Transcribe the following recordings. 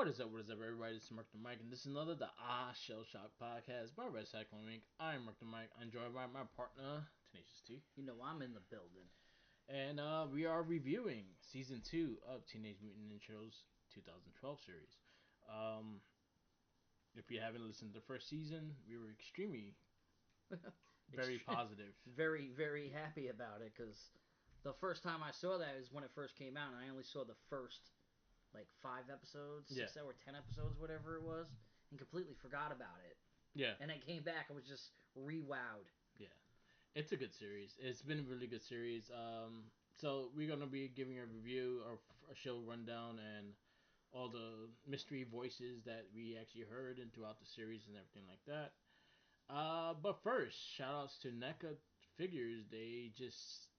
What is up, everybody? This is Mark the Mike, and this is another the Shell Shock podcast by Red Cyclone Inc. I'm Mark the Mike. I'm joined by my partner, Tenacious T. You know I'm in the building. And we are reviewing Season 2 of Teenage Mutant Ninja Turtles 2012 series. If you haven't listened to the first season, we were extremely very positive. Very, very happy about it, because the first time I saw that was when it first came out, and I only saw the first, 5 episodes, 6 or 10 episodes, whatever it was, and completely forgot about it. Yeah. And I came back and was just re-wowed. Yeah. It's a good series. It's been a really good series. So we're going to be giving a review of a show rundown and all the mystery voices that we actually heard and throughout the series and everything like that. But first, shout outs to NECA Figures. They just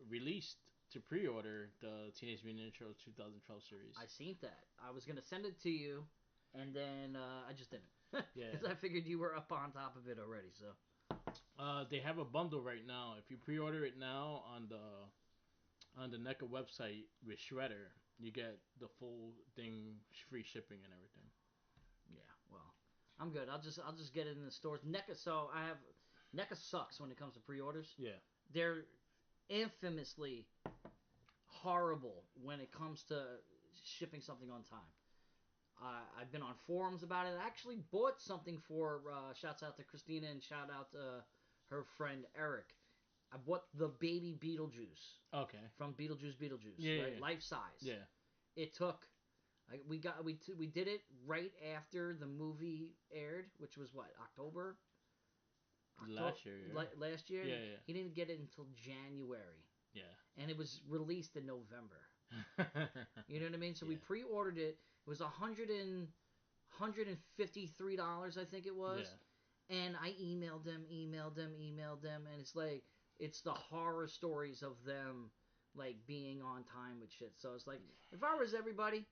released to pre-order the Teenage Mutant Ninja Turtles 2012 series. I seen that. I was going to send it to you, and then I just didn't. Yeah. Because I figured you were up on top of it already, so. They have a bundle right now. If you pre-order it now on the NECA website with Shredder, you get the full thing, free shipping and everything. Yeah, well, I'm good. I'll just get it in the stores. NECA sucks when it comes to pre-orders. Yeah. They're infamously horrible when it comes to shipping something on time. I've been on forums about it. I actually bought something for, shouts out to Christina and shout out to her friend Eric. I bought the baby Beetlejuice. Okay. From Beetlejuice. Yeah, right? yeah. Life size. Yeah. It took... We did it right after the movie aired, which was what, October? Last year, yeah. Last year? Yeah. He didn't get it until January. Yeah. And it was released in November. You know what I mean? So yeah. we pre-ordered it. It was $153, I think it was. Yeah. And I emailed them, and it's like, it's the horror stories of them, being on time with shit. So it's like, if I was everybody,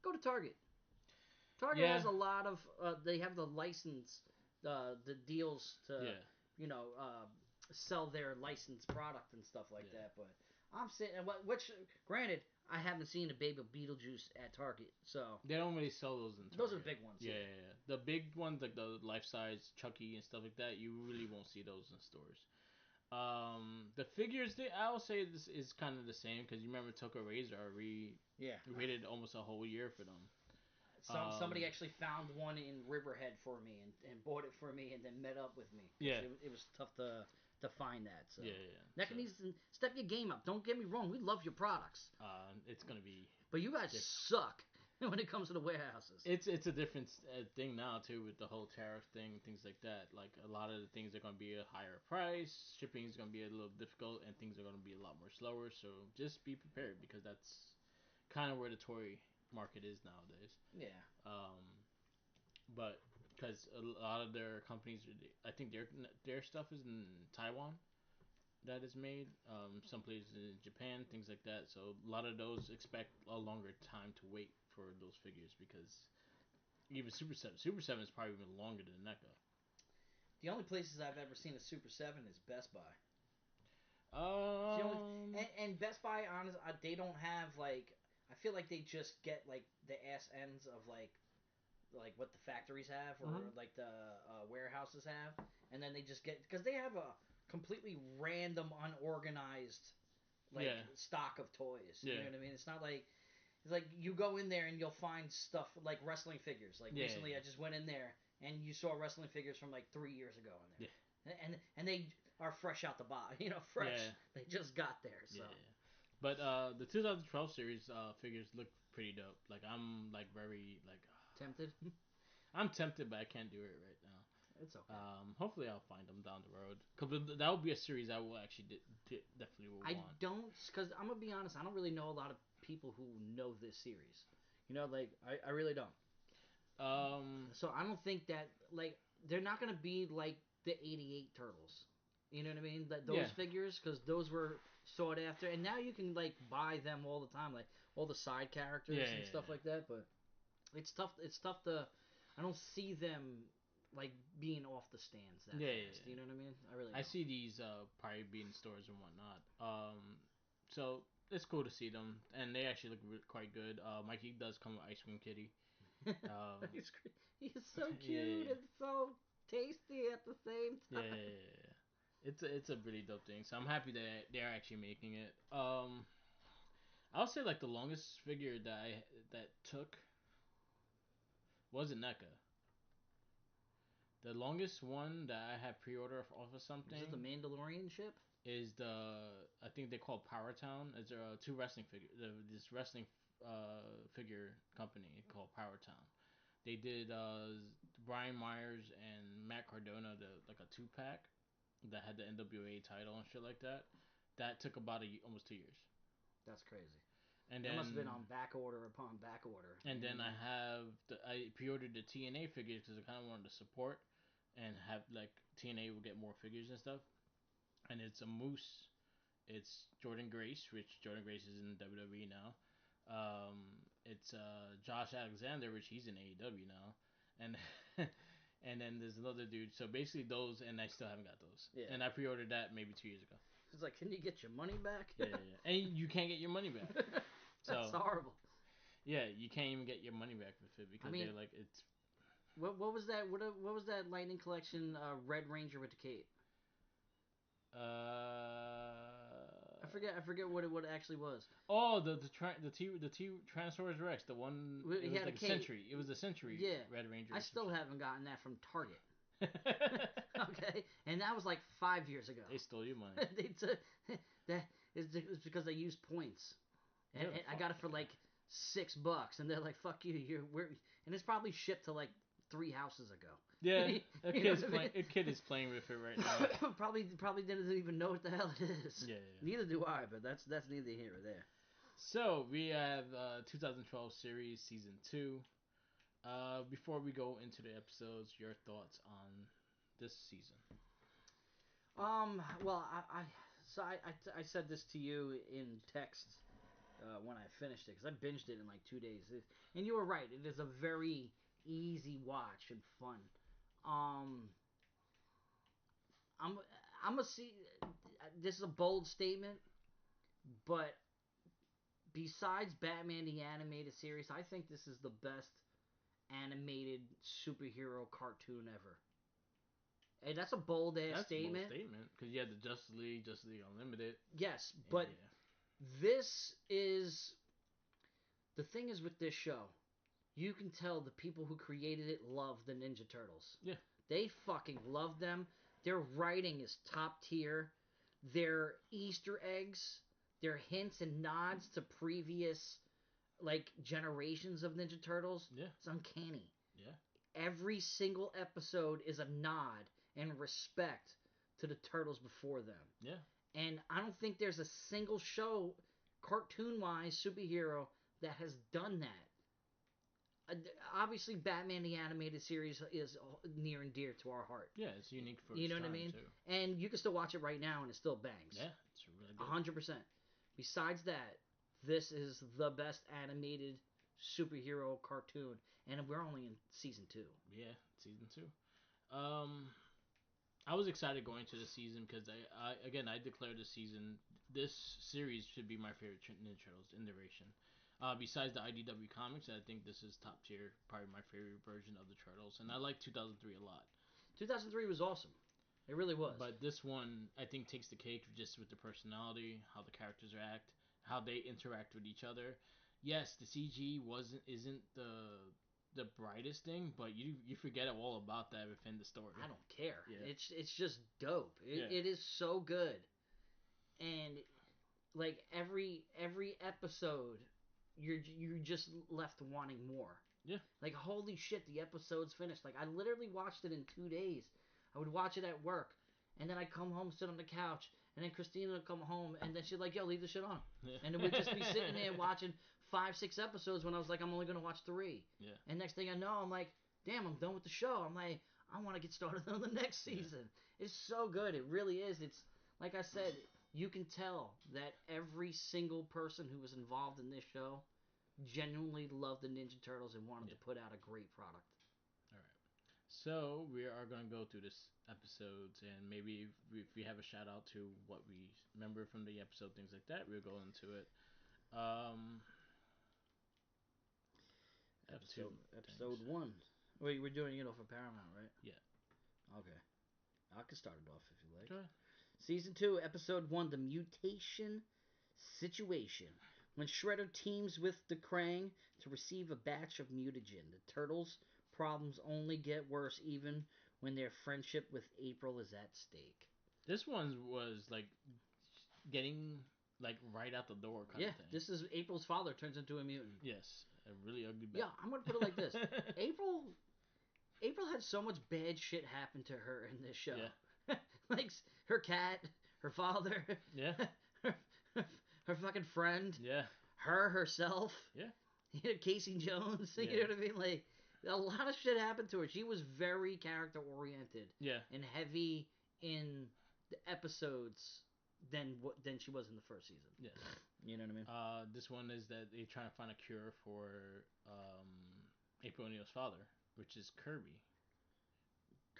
go to Target. Target has a lot of, they have the license, the deals to, sell their licensed product and stuff like that. But I'm saying, which, granted, I haven't seen a baby Beetlejuice at Target, so. They don't really sell those in Target. Those are the big ones. Yeah. The big ones, like the life-size Chucky and stuff like that, you really won't see those in stores. The figures, I'll say this is kind of the same, because you remember Toka Razor, we waited almost a whole year for them. Somebody actually found one in Riverhead for me and bought it for me and then met up with me. Yeah. It was tough to find that. So. Yeah. NECA needs to step your game up. Don't get me wrong. We love your products. It's going to be... But you guys suck when it comes to the warehouses. It's a different thing now, too, with the whole tariff thing and things like that. Like, a lot of the things are going to be a higher price. Shipping is going to be a little difficult, and things are going to be a lot more slower. So just be prepared, because that's kind of where the toy market is nowadays. Yeah. But because a lot of their companies, I think their stuff is in Taiwan that is made. Some places in Japan, things like that. So a lot of those expect a longer time to wait for those figures, because even Super 7 is probably even longer than NECA. The only places I've ever seen a Super 7 is Best Buy. And Best Buy, honestly, they don't have I feel like they just get the ass ends of like what the factories have or the warehouses have, and then they just get, because they have a completely random, unorganized stock of toys. You know what I mean? It's not like, it's like you go in there and you'll find stuff like wrestling figures. Recently, I just went in there and you saw wrestling figures from 3 years ago in there. Yeah. And they are fresh out the box, fresh. Yeah. They just got there, so. Yeah. But the 2012 series figures look pretty dope. I'm very tempted. I'm tempted, but I can't do it right now. It's okay. Hopefully I'll find them down the road, because that would be a series I will actually definitely will want. I don't, because I'm gonna be honest, I don't really know a lot of people who know this series. I really don't. So I don't think that they're not gonna be like the '88 Turtles. You know what I mean? Those figures, because those were sought after, and now you can buy them all the time, all the side characters and stuff like that. But it's tough. It's tough to. I don't see them being off the stands that fast. Yeah. You know what I mean? I really don't. I see these probably being in stores and whatnot. So it's cool to see them, and they actually look quite good. Mikey does come with Ice Cream Kitty. Um, He's so cute yeah, and so tasty at the same time. yeah. It's a really dope thing. So I'm happy that they're actually making it. I'll say like the longest figure that took wasn't NECA. The longest one that I had pre-order off of Is this the something Mandalorian ship? is the I think they call Power Town. It's two wrestling figure this wrestling figure company called Power Town. They did Brian Myers and Matt Cardona like a 2 pack that had the NWA title and shit like that. That took about almost 2 years. That's crazy. And That must have been then on back order upon back order. and then I pre-ordered the TNA figures because I kind of wanted to support and have like TNA will get more figures and stuff. And it's a Moose. It's Jordan Grace, which Jordan Grace is in WWE now. It's Josh Alexander, which he's in AEW now, and and then there's another dude. So basically those, and I still haven't got those. Yeah. And I pre-ordered that maybe 2 years ago. It's like, can you get your money back? Yeah, and you can't get your money back. That's So horrible. yeah, you can't even get your money back with it I because mean, they're like it's. what was that? What was that Lightning Collection Red Ranger with the cape? I forget what it actually was. Oh, the T Tyrannosaurus Rex, the one it He was had a like a cape. century. It was a century Yeah. Red Ranger. I Or some still shit. haven't gotten that from Target. Okay, and that was like 5 years ago. They stole your money. They took that is because they used points, and I got it for like $6, and they're like, "Fuck you, and it's probably shipped to like 3 houses ago." Yeah, a You know kid's what I playing. mean? A kid is playing with it right now. Probably didn't even know what the hell it is. Yeah, yeah. Neither do I, but that's neither here or there. So we have 2012 series season 2. Before we go into the episodes, your thoughts on this season? Well, I said this to you in text when I finished it because I binged it in like 2 days, and you were right. It is a very easy watch and fun. Um, I'm I'm a see. This is a bold statement, but besides Batman the animated series, I think this is the best animated superhero cartoon ever. Hey, that's a bold ass That's a bold statement. statement because you had the Justice League Unlimited. Yes, but Yeah, this is the thing is with this show. You can tell the people who created it love the Ninja Turtles. yeah, They fucking love them. Their writing is top tier. Their Easter eggs, their hints and nods to previous like generations of Ninja Turtles, yeah, it's uncanny. yeah, Every single episode is a nod and respect to the turtles before them. yeah. And I don't think there's a single show, cartoon wise, superhero, that has done that. Obviously, Batman the Animated Series is near and dear to our heart. Yeah, it's unique for You its know what I time mean? too. And you can still watch it right now and it still bangs. Yeah, it's really good. 100%. Besides that, this is the best animated superhero cartoon. And we're only in season 2. Yeah, season 2. Um, I was excited going to the season because I declared this series should be my favorite Ninja Turtles iteration. Besides the IDW comics, I think this is top tier, probably my favorite version of the Turtles, and I like 2003 a lot. 2003 was awesome. It really was. But this one, I think, takes the cake just with the personality, how the characters act, how they interact with each other. Yes, the CG isn't the brightest thing, but you forget all about that within the story. I don't care. Yeah. It's just dope. Yeah. It is so good. And like every episode you're just left wanting more. Yeah. Like holy shit, the episode's finished. Like I literally watched it in 2 days. I would watch it at work, and then I'd come home, sit on the couch, and then Christina would come home, and then she'd like, "Yo, leave the shit on," Yeah. and then we'd just be sitting there watching 5, 6 episodes when I was like, I'm only gonna watch 3. Yeah. And next thing I know, I'm like, damn, I'm done with the show. I'm like, I want to get started on the next season. Yeah. It's so good. It really is. It's like I said, you can tell that every single person who was involved in this show genuinely loved the Ninja Turtles and wanted to put out a great product. All right. So we are gonna go through this episodes, and maybe if we have a shout out to what we remember from the episode, things like that, we'll go into it. Um, have two Episode things. one. Wait, we're doing it off of Paramount, right? Yeah. Okay. I can start it off if you like. Go ahead. Season 2, Episode 1, The Mutation Situation. When Shredder teams with the Krang to receive a batch of mutagen, the Turtles' problems only get worse even when their friendship with April is at stake. This one was like getting like right out the door kind of thing. This is April's father turns into a mutant. Yes, a really ugly. Yeah, I'm gonna put it like this: April had so much bad shit happen to her in this show. Yeah. Like her cat, her father, yeah, her, her fucking friend, yeah, her herself, yeah, Casey Jones. Yeah. You know what I mean? Like a lot of shit happened to her. She was very character oriented. Yeah. And heavy in the episodes than she was in the first season. Yes. You know what I mean? This one is that they're trying to find a cure for April O'Neil's father, which is Kirby.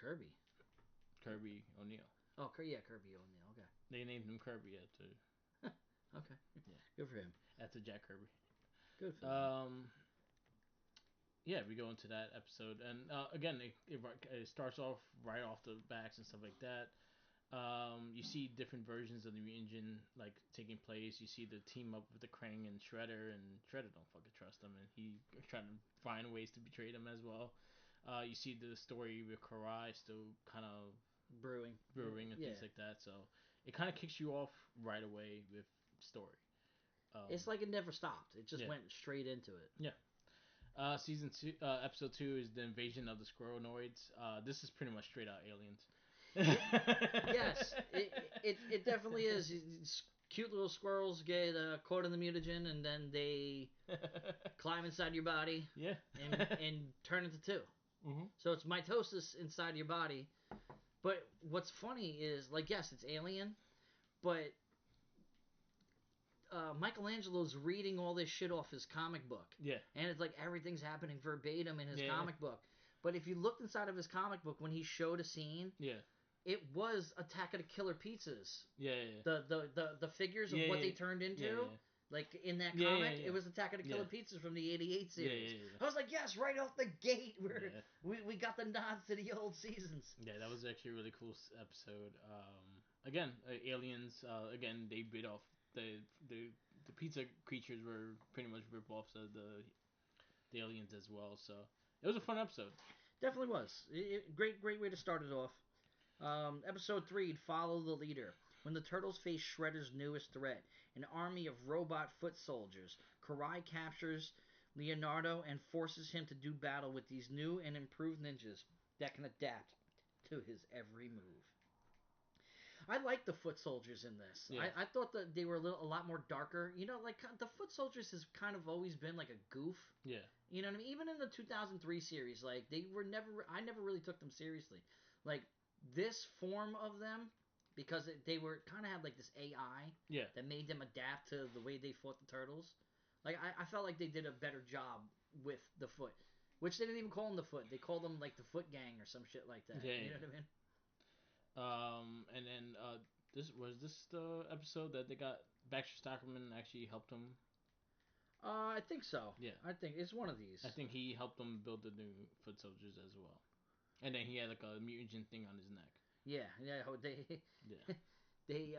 Kirby. Kirby O'Neill. Oh, yeah, Kirby O'Neill. Okay. They named him Kirby after. Okay. Yeah. Good for him. After Jack Kirby. Good for him. Yeah, we go into that episode, and again, it starts off right off the backs and stuff like that. You see different versions of the engine like taking place. You see the team up with the Krang and Shredder, and Shredder don't fucking trust them, and he trying to find ways to betray them as well. You see the story with Karai still kind of brewing and things like that. So it kind of kicks you off right away with story. It's like it never stopped. It just went straight into it. Yeah. Season 2, episode 2 is the invasion of the Squirrelnoids. This is pretty much straight out aliens. Yes, it definitely is. Cute little squirrels get caught in the mutagen, and then they climb inside your body. Yeah. and turn into two. Mm-hmm. So it's mitosis inside your body. But what's funny is, like, yes, it's alien, but Michelangelo's reading all this shit off his comic book. Yeah. And it's like everything's happening verbatim in his comic book. But if you looked inside of his comic book when he showed a scene, it was Attack of the Killer Pizzas. Yeah. The figures of what they turned into. Like in that comic, it was Attack of the Killer Pizzas from the '88 series. I was like, yes, right off the gate, we got the nods to the old seasons. Yeah, that was actually a really cool episode. Again, aliens. Again, they bit off the pizza creatures were pretty much rip-offs of the aliens as well. So it was a fun episode. Definitely was. Great way to start it off. Episode 3, Follow the Leader. When the Turtles face Shredder's newest threat, an army of robot foot soldiers, Karai captures Leonardo and forces him to do battle with these new and improved ninjas that can adapt to his every move. I like the foot soldiers in this. Yeah. I thought that they were a lot more darker. You know, like the foot soldiers has kind of always been like a goof. Yeah. You know what I mean? Even in the 2003 series, like they were never. I never really took them seriously. Like this form of them, because they were kind of had like this AI. Yeah. That made them adapt to the way they fought the turtles. Like I felt like they did a better job with the foot, which they didn't even call them the foot. They called them like the Foot Gang or some shit like that. Yeah. You know what I mean? And then this the episode that they got Baxter Stockman actually helped them. I think so. Yeah. I think it's one of these. I think he helped them build the new foot soldiers as well. And then he had like a mutagen thing on his neck. Yeah. They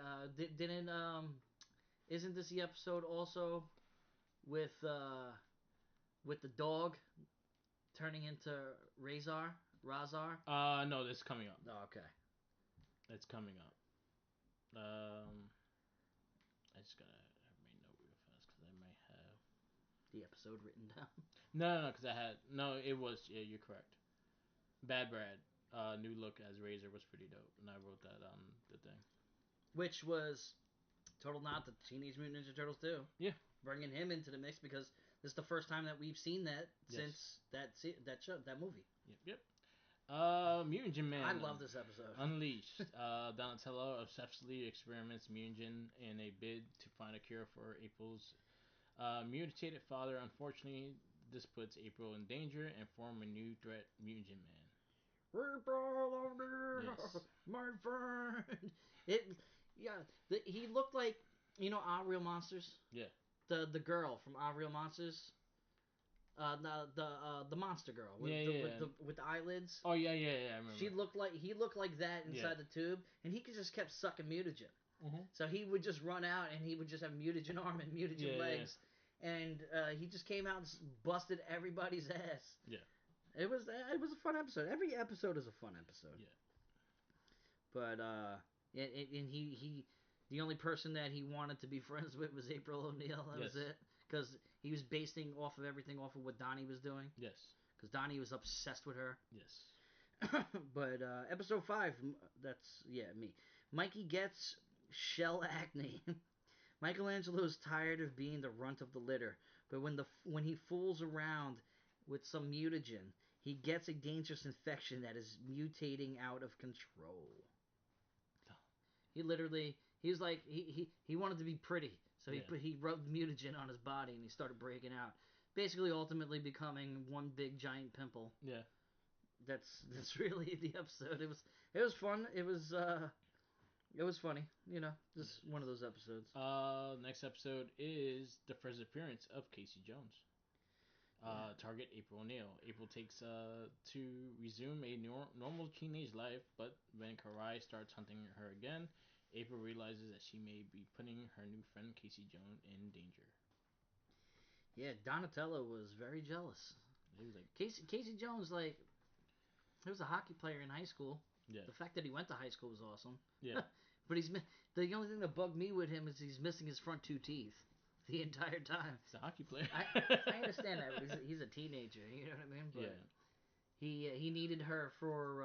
didn't isn't this the episode also with the dog turning into Razar? No, that's coming up. Oh, okay. That's coming up. I just gotta have my note real fast because I might have the episode written down. No, because I had it was you're correct. Bad Brad, new look as Razor was pretty dope, and I wrote that on the thing. Which was total nod to Teenage Mutant Ninja Turtles 2. Yeah, bringing him into the mix because this is the first time that we've seen that since that movie. Yep. Mutagen Man. I love this episode. Unleashed. Donatello obsessively experiments mutagen in a bid to find a cure for April's mutated father. Unfortunately, this puts April in danger and form a new threat, Mutagen Man. Reaper of the Yes. my friend. It, yeah, he looked like, Our Real Monsters. Yeah. The girl from Our Real Monsters. The monster girl Yeah, with the yeah, with yeah. the with the eyelids. Oh yeah, yeah, yeah. I She remember. looked like he looked like that Yeah. inside the tube, and he just kept sucking mutagen. Mhm. So he would just run out, and he would just have mutagen arm and mutagen Yeah, yeah, legs, and he just came out and busted everybody's ass. yeah, It was a fun episode. Every episode is a fun episode. yeah. But and he the only person that he wanted to be friends with was April O'Neil. That was Yes, it. Because he was basing off of everything off of what Donnie was doing. yes, Because Donnie was obsessed with her. yes. But episode 5, that's, yeah, me. Mikey gets shell acne. Michelangelo's tired of being the runt of the litter, but when he fools around with some mutagen, he gets a dangerous infection that is mutating out of control. He was like he wanted to be pretty, so Yeah, he rubbed mutagen on his body and he started breaking out, basically ultimately becoming one big giant pimple. yeah. That's really the episode. It was fun. It was funny. Yeah, Just it one of is. those episodes. Next episode is the first appearance of Casey Jones. Yeah. Target April O'Neil. April takes to resume a normal teenage life, but when Karai starts hunting her again, April realizes that she may be putting her new friend Casey Jones in danger. Yeah, Donatello was very jealous. He was like, Casey Jones, like, he was a hockey player in high school. yeah, The fact that he went to high school was awesome. yeah, But the only thing that bugged me with him is he's missing his front two teeth the entire time. he's a hockey player. I understand that, but he's a teenager. You know what I mean? But Yeah, he needed her for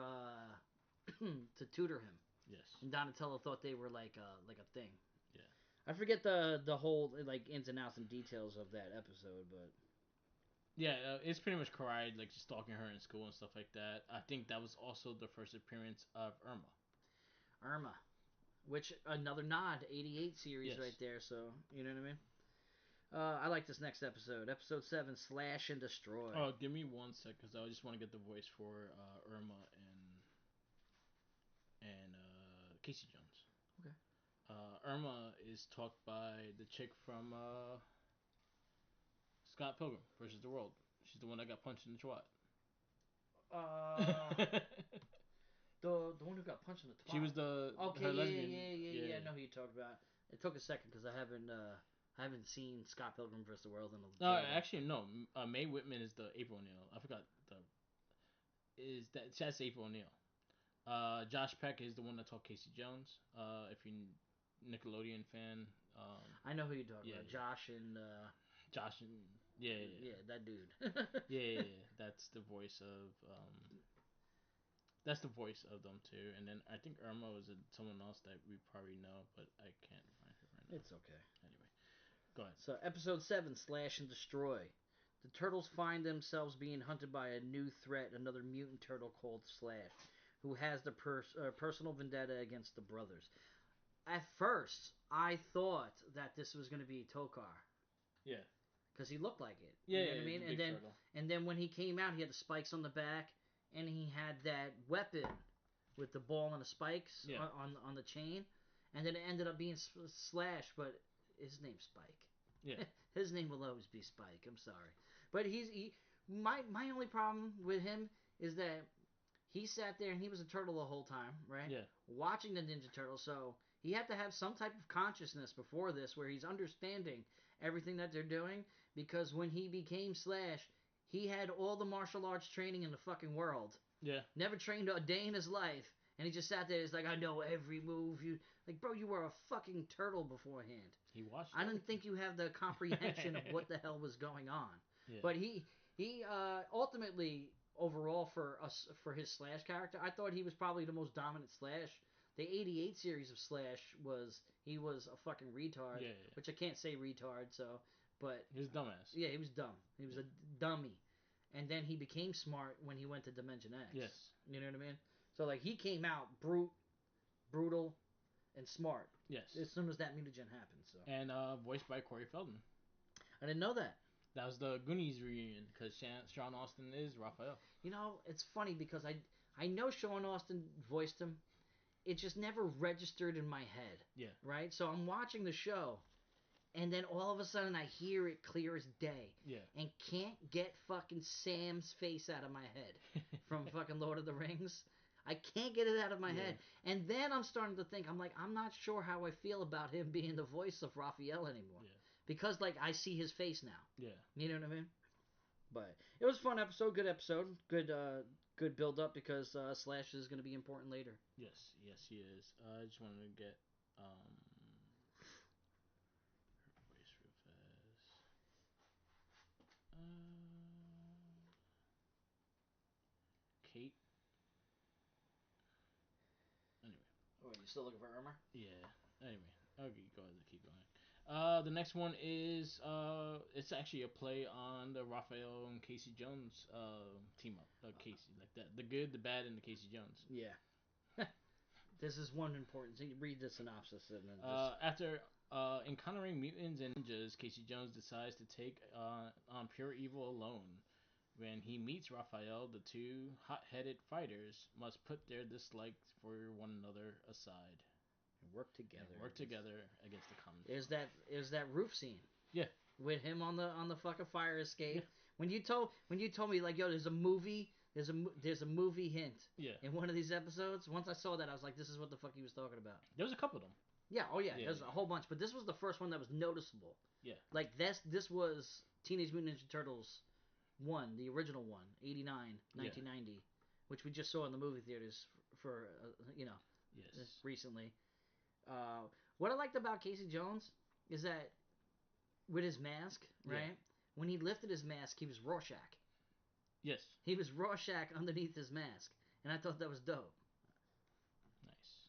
to tutor him, yes, and Donatello thought they were like a thing. yeah. I forget the whole like ins and outs and details of that episode, but Yeah, it's pretty much Karai like just stalking her in school and stuff like that. I think that was also the first appearance of Irma. Irma, which another nod, 88 series right Yes. there. So you know what I mean. I like this next episode, episode 7, Slash and Destroy. Oh, give me 1 sec, because I just want to get the voice for Irma and Casey Jones. Okay. Irma is talked by the chick from Scott Pilgrim versus the World. She's the one that got punched in the twat. Uh, the one who got punched in the She twat. was the Okay, her yeah, yeah, lesbian. yeah, yeah, Yeah, yeah. I yeah. know who you talked about. It took a second because I haven't seen Scott Pilgrim vs. the World in a No, very long. actually no. Mae Whitman is the April O'Neil. I forgot the is that's April O'Neil. Josh Peck is the one that taught Casey Jones. If you Nickelodeon fan, I know who you talk yeah, about, yeah. Josh and Josh and yeah, yeah, yeah. yeah, that dude. Yeah, yeah, yeah. That's the voice of them too. And then I think Irma was someone else that we probably know, but I can't find her right now. It's okay. Anyway, go ahead. So episode 7, Slash and Destroy. The turtles find themselves being hunted by a new threat, another mutant turtle called Slash, who has the personal vendetta against the brothers. At first, I thought that this was going to be Tokar Yeah, because he looked like it. yeah, You know what I yeah. mean? The And big then turtle. when he came out, he had the spikes on the back, and he had that weapon with the ball and the spikes Yeah, on the chain, and then it ended up being Slash, but his name's Spike. yeah, His name will always be Spike. I'm sorry, but my only problem with him is that he sat there and he was a turtle the whole time, right? yeah, Watching the Ninja Turtles, so he had to have some type of consciousness before this where he's understanding everything that they're doing because when he became Slash, he had all the martial arts training in the fucking world. yeah. Never trained a day in his life. And he just sat there. He's like, I know every move. You like, bro. You were a fucking turtle beforehand. He watched I didn't everything. think you have the comprehension of what the hell was going on. Yeah, But he ultimately overall for his Slash character, I thought he was probably the most dominant Slash. The '88 series of Slash he was a fucking retard, yeah, yeah. which I can't say retard. So, but He was a dumbass. yeah, he was dumb. He was Yeah. a dummy, and then he became smart when he went to Dimension X. Yes, You know what I mean? So like he came out brutal, and smart yes. as soon as that mutagen happened. So And voiced by Corey Feldman. I didn't know that. That was the Goonies reunion because Sean Austin is Raphael. It's funny because I I know Sean Austin voiced him. It just never registered in my head. Yeah. Right? So I'm watching the show, and then all of a sudden I hear it clear as day. Yeah. And can't get fucking Sam's face out of my head from fucking Lord of the Rings. I can't get it out of my head. And then I'm starting to think, I'm like, I'm not sure how I feel about him being the voice of Raphael anymore. Yeah. Because, like, I see his face now. Yeah. You know what I mean? But it was a fun episode, good episode. Good build up because Slash is going to be important later. Yes, yes, he is. I just wanted to get her voice real fast. Kate. Anyway. Oh, you still looking for Irma? Yeah. Anyway, okay, go ahead and keep going. The next one is it's actually a play on the Raphael and Casey Jones team up. Casey, like that, the good, the bad, and the Casey Jones. Yeah. This is one important thing. Read the synopsis and then After encountering mutants and ninjas, Casey Jones decides to take on pure evil alone. When he meets Raphael, the two hot-headed fighters must put their dislikes for one another aside. Work together. And work together against the common. Is that roof scene? Yeah. With him on the fucking fire escape. Yeah. When you told me like, yo, there's a movie hint. Yeah. In one of these episodes, once I saw that, I was like, this is what the fuck he was talking about. There was a couple of them. Yeah. Oh yeah. There's a whole bunch, but this was the first one that was noticeable. Yeah. Like this was Teenage Mutant Ninja Turtles 1, the original one, 89, 1990, which we just saw in the movie theaters for recently. What I liked about Casey Jones is that with his mask, right? When he lifted his mask, he was Rorschach. Yes. He was Rorschach underneath his mask, and I thought that was dope. Nice.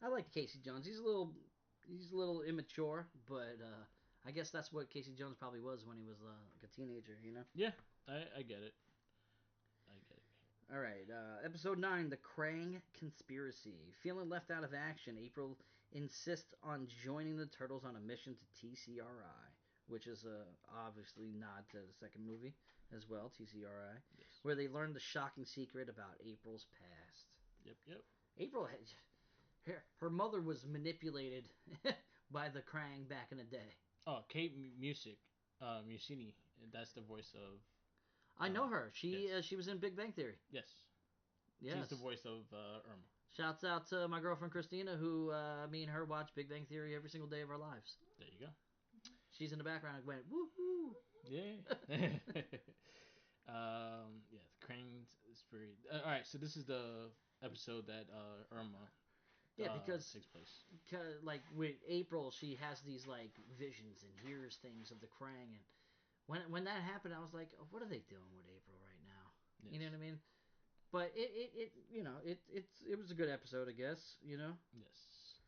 I like Casey Jones. He's a little immature, but I guess that's what Casey Jones probably was when he was like a teenager, you know? Yeah, I get it. I get it. All right, episode 9, The Krang Conspiracy. Feeling left out of action, April insists on joining the Turtles on a mission to TCRI, which is obviously nod to the second movie as well, TCRI, yes. Where they learn the shocking secret about April's past. Yep. April, her mother was manipulated by the Krang back in the day. Oh, Kate Musini, that's the voice of... I know her. She was in Big Bang Theory. Yes. Yes. She's the voice of Irma. Shouts out to my girlfriend Christina, who me and her watch Big Bang Theory every single day of our lives. There you go. She's in the background and went, woohoo! Yeah. The Krang Spirit. Alright, so this is the episode that Irma because takes place. Like with April, she has these like visions and hears things of the Krang, and when that happened, I was like, oh, what are they doing with April right now? Yes. You know what I mean? But it was a good episode, I guess. You know. Yes.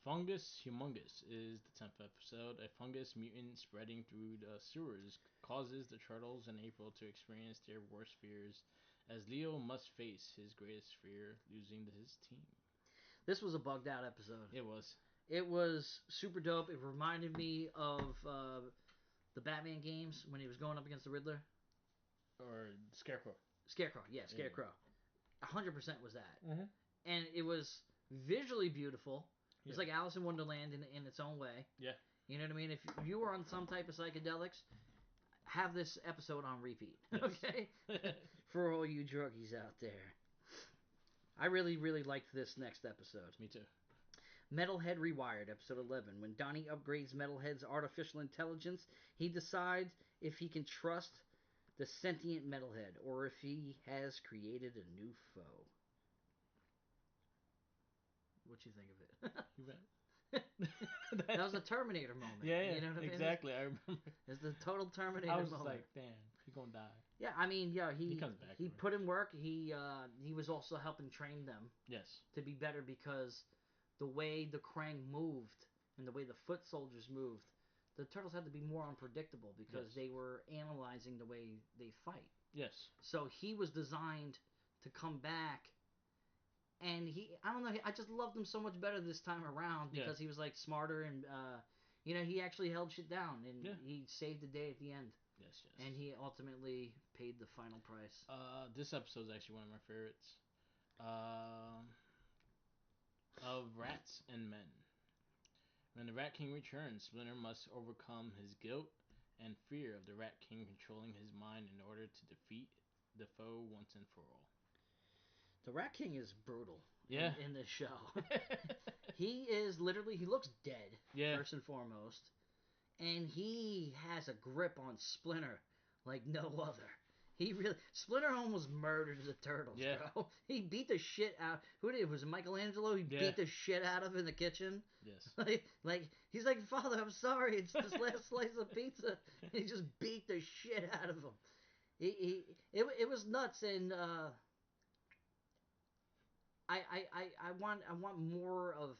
Fungus Humongous is the 10th episode. A fungus mutant spreading through the sewers causes the Turtles and April to experience their worst fears, as Leo must face his greatest fear, losing his team. This was a bugged out episode. It was. It was super dope. It reminded me of the Batman games when he was going up against the Riddler. Or Scarecrow. Scarecrow, yeah, Scarecrow. 100% was that. Mm-hmm. And it was visually beautiful. It was like Alice in Wonderland in its own way. Yeah. You know what I mean? If you were on some type of psychedelics, have this episode on repeat. Yes. Okay? For all you druggies out there. I really, really liked this next episode. Me too. Metalhead Rewired, episode 11. When Donnie upgrades Metalhead's artificial intelligence, he decides if he can trust the sentient Metalhead or if he has created a new foe. What you think of it? You bet. That was a Terminator moment. Yeah, you know what I mean? Exactly. I remember. It's the total Terminator moment. I was like, damn, he's gonna die. Yeah, I mean, yeah, he comes back. He put in work. He was also helping train them. Yes. To be better because the way the Krang moved and the way the foot soldiers moved, the Turtles had to be more unpredictable because they were analyzing the way they fight. Yes. So he was designed to come back. And I don't know, I just loved him so much better this time around because he was like smarter and, he actually held shit down and he saved the day at the end. Yes, yes. And he ultimately paid the final price. This episode is actually one of my favorites. Um, of Rats and Men. When the Rat King returns, Splinter must overcome his guilt and fear of the Rat King controlling his mind in order to defeat the foe once and for all. The Rat King is brutal Yeah. in this show. He is literally, he looks dead, Yeah. first and foremost. And he has a grip on Splinter like no other. He really Splinter almost murdered the turtles, Yeah. bro. He beat the shit out. Who did it? Was it Michelangelo? He Yeah. beat the shit out of in the kitchen. Yes. Like he's like, Father, I'm sorry. It's this last slice of pizza. And he just beat the shit out of him. It was nuts, and I want more of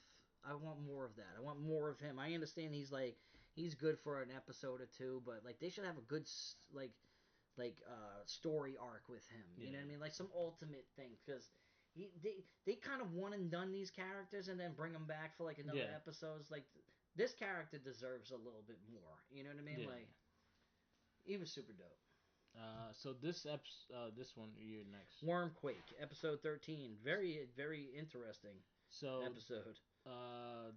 that. I want more of him. I understand he's good for an episode or two, but like they should have a good story arc with him. You know what I mean? Like some ultimate thing, because they kind of one and done these characters and then bring them back for like another episodes. Like this character deserves a little bit more. You know what I mean? Yeah. Like he was super dope. So this one you're next. Wormquake, episode 13. Very, very interesting episode.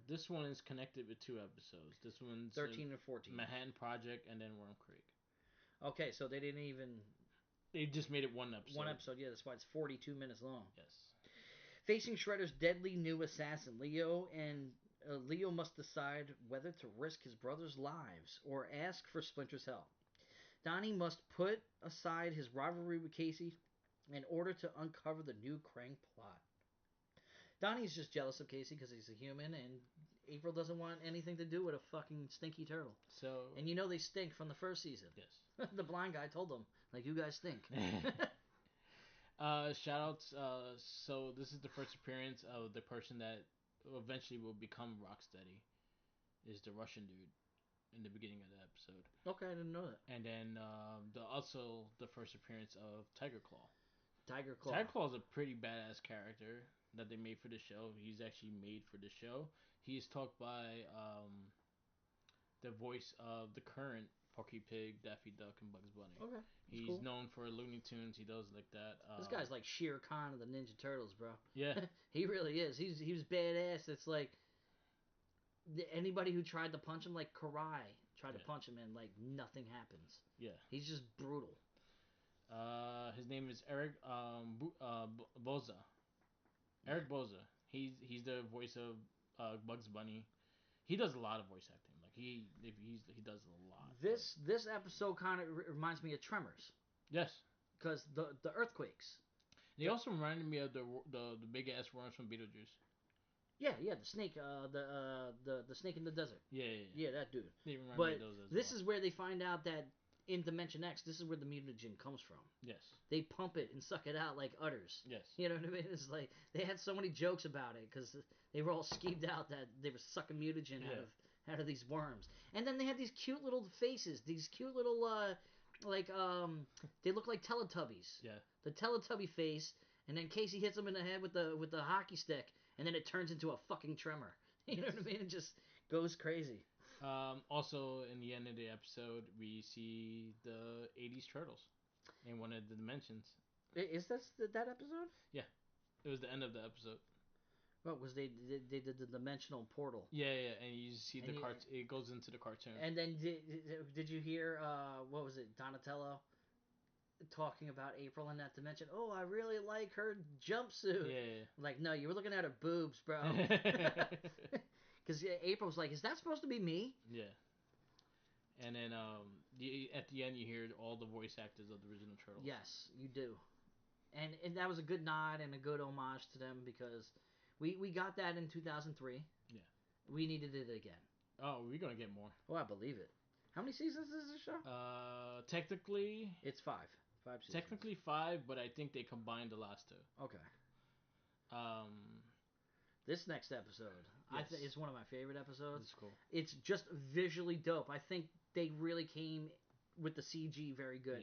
This one is connected with two episodes. This one's 13 and 14. Manhattan Project and then Wormquake. Okay, so they didn't even. They just made it one episode. One episode, yeah. That's why it's 42 minutes long. Yes. Facing Shredder's deadly new assassin, Leo must decide whether to risk his brother's lives or ask for Splinter's help. Donnie must put aside his rivalry with Casey in order to uncover the new Krang plot. Donnie's just jealous of Casey because he's a human, and April doesn't want anything to do with a fucking stinky turtle. So, and you know they stink from the first season. Yes. The blind guy told them, like, you guys stink. Shout outs. So this is the first appearance of the person that eventually will become Rocksteady. Is the Russian dude in the beginning of the episode. Okay, I didn't know that. And then also the first appearance of Tiger Claw. Tiger Claw. Tiger Claw is a pretty badass character that they made for the show. He's actually made for the show. He is talked by the voice of the current Porky Pig, Daffy Duck, and Bugs Bunny. Okay. He's cool. known for Looney Tunes. He does like that. This guy's like Shere Khan of the Ninja Turtles, bro. Yeah. He really is. He was badass. It's like anybody who tried to punch him, like Karai tried to punch him, and like nothing happens. Yeah. He's just brutal. His name is Eric Boza. Eric Boza. He's the voice of Bugs Bunny. He does a lot of voice acting. Like he does a lot. This episode kind of reminds me of Tremors. Yes. Because the earthquakes. They also reminded me of the big ass worms from Beetlejuice. Yeah, the snake, the snake in the desert. Yeah, that dude. They remind me of those as this is where they find out that in Dimension X, this is where the mutagen comes from. Yes. They pump it and suck it out like udders. Yes. You know what I mean? It's like they had so many jokes about it because they were all skeeved out that they were sucking mutagen out of these worms. And then they had these cute little faces, these cute little they look like Teletubbies. Yeah. The Teletubby face, and then Casey hits him in the head with the hockey stick, and then it turns into a fucking tremor. You know what I mean? It just goes crazy. Also, in the end of the episode, we see the 80s Turtles in one of the dimensions. Is this that episode? Yeah. It was the end of the episode. What was they did the dimensional portal? Yeah, and you see the it goes into the cartoon. And then did you hear what was it, Donatello talking about April in that dimension? Oh, I really like her jumpsuit. Yeah. Like, no, you were looking at her boobs, bro. Because April's like, is that supposed to be me? Yeah. And then at the end, you hear all the voice actors of the original Turtles. Yes, you do. And that was a good nod and a good homage to them because we got that in 2003. Yeah. We needed it again. Oh, we're going to get more. Oh, I believe it. How many seasons is this show? Technically... It's 5. 5 seasons. Technically 5, but I think they combined the last 2. Okay. This next episode, yes. Is one of my favorite episodes. It's cool. It's just visually dope. I think they really came with the CG very good.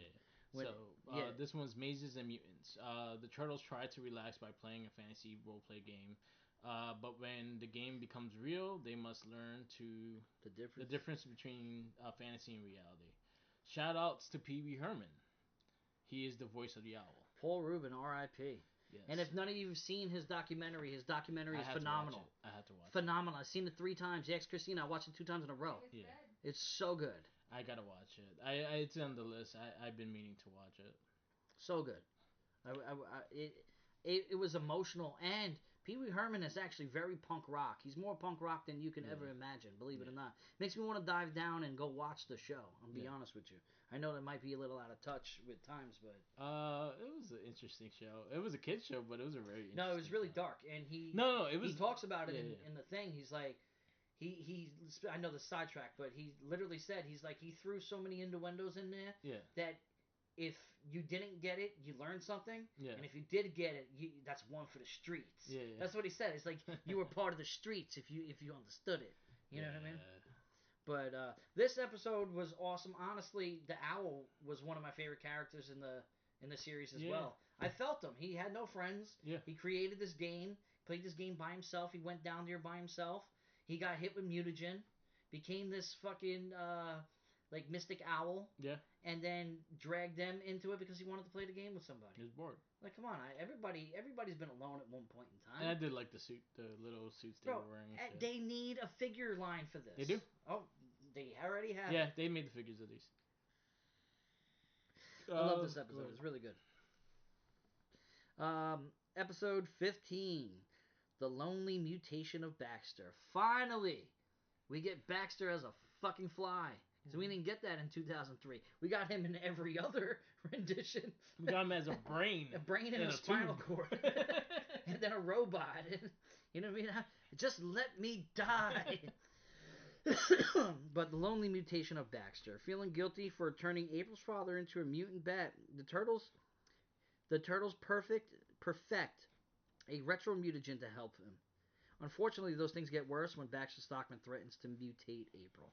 Yeah. This one's Mazes and Mutants. The Turtles try to relax by playing a fantasy roleplay game. But when the game becomes real, they must learn the difference between fantasy and reality. Shout outs to Pee Wee Herman. He is the voice of the owl. Paul Rubin, R.I.P. Yes. And if none of you have seen his documentary is phenomenal. I had to watch it. Phenomenal. I've seen it 3 times. Ex Christina, I watched it 2 times in a row. It's Yeah. good. It's so good. I gotta watch it. It's on the list. I've been meaning to watch it. So good. It was emotional, and Pee Wee Herman is actually very punk rock. He's more punk rock than you can ever imagine, believe it or not. Makes me want to dive down and go watch the show. I'll be honest with you. I know that might be a little out of touch with times, but it was an interesting show. It was a kids show, but it was a very interesting no, it was really show. dark, and he it was. he talks about it in the thing. He's like. I know the sidetrack, but he literally said he threw so many innuendos in there that if you didn't get it, you learned something. Yeah. And if you did get it, that's one for the streets. Yeah. That's what he said. It's like you were part of the streets if you understood it. You know what I mean? But this episode was awesome. Honestly, the owl was one of my favorite characters in the series as well. I felt him. He had no friends. Yeah. He created this game, played this game by himself. He went down there by himself. He got hit with mutagen, became this fucking like mystic owl. Yeah. And then dragged them into it because he wanted to play the game with somebody. He was bored. Like, come on, everybody's been alone at one point in time. And I did like the little suits they were wearing. They need a figure line for this. They do. Oh, they already have. Yeah, they made the figures of these. I love this episode. It's really good. Episode 15. The Lonely Mutation of Baxter. Finally, we get Baxter as a fucking fly. So we didn't get that in 2003. We got him in every other rendition. We got him as a brain. A brain and a spinal cord. And then a robot. You know what I mean? Just let me die. But the lonely mutation of Baxter. Feeling guilty for turning April's father into a mutant bat, the turtles perfect a retro mutagen to help him. Unfortunately, those things get worse when Baxter Stockman threatens to mutate April.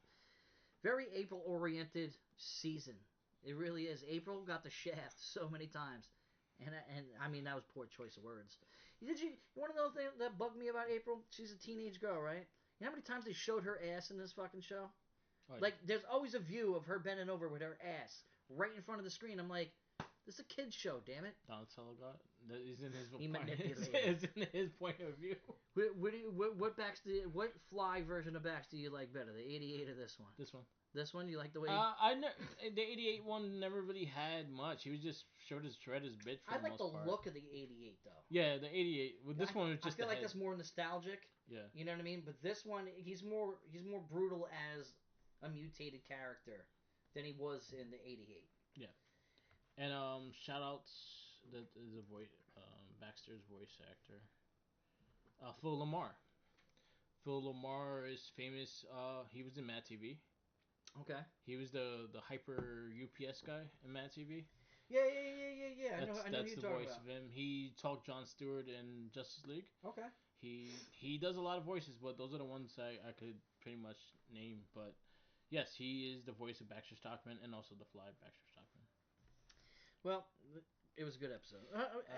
Very April-oriented season. It really is. April got the shaft so many times. And I mean, that was poor choice of words. You want to know the thing that bugged me about April? She's a teenage girl, right? You know how many times they showed her ass in this fucking show? Oh, yeah. Like, there's always a view of her bending over with her ass right in front of the screen. I'm like, this is a kid's show, damn it. Donatello got that isn't his he manipulated. Isn't his point of view. What fly version of Bax do you like better, the 88 or this one? This one. This one, you like the way? The 88 one never really had much. He was just showed his shredders bitch. For I like the part. look of the 88 though. Yeah, the 88. Well, this one was just. I feel like that's more nostalgic. Yeah. You know what I mean? But this one, he's more brutal as a mutated character than he was in the 88. Yeah. And shout outs that is a voice Baxter's voice actor. Phil Lamar. Phil Lamar is famous. He was in Mad TV. Okay. He was the hyper UPS guy in Mad TV. Yeah. I know who you're talking about. That's the voice of him. He talked Jon Stewart in Justice League. Okay. He does a lot of voices, but those are the ones I could pretty much name. But yes, he is the voice of Baxter Stockman and also the Fly Baxter Stockman. Well, it was a good episode.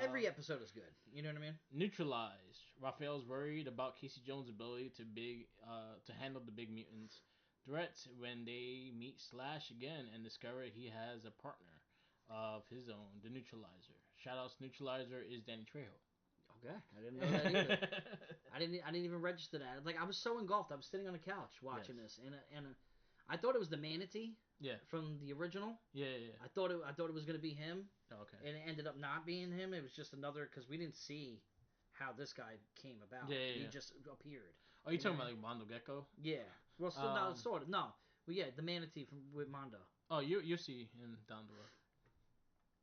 Every episode is good. You know what I mean? Neutralized. Raphael's worried about Casey Jones' ability to handle the big mutants' threats when they meet Slash again and discover he has a partner of his own, the Neutralizer. Shoutouts, Neutralizer is Danny Trejo. Okay, I didn't know that either. I didn't even register that. Like, I was so engulfed. I was sitting on the couch watching this, and I thought it was the manatee. Yeah. From the original. Yeah. I thought it was gonna be him. Oh, okay. And it ended up not being him. It was just another, because we didn't see how this guy came about. Yeah. He just appeared. Oh, you talking about like Mondo Gecko? Yeah. Well, no, sort of. No. Well, yeah, the manatee with Mondo. Oh, you see him down the road.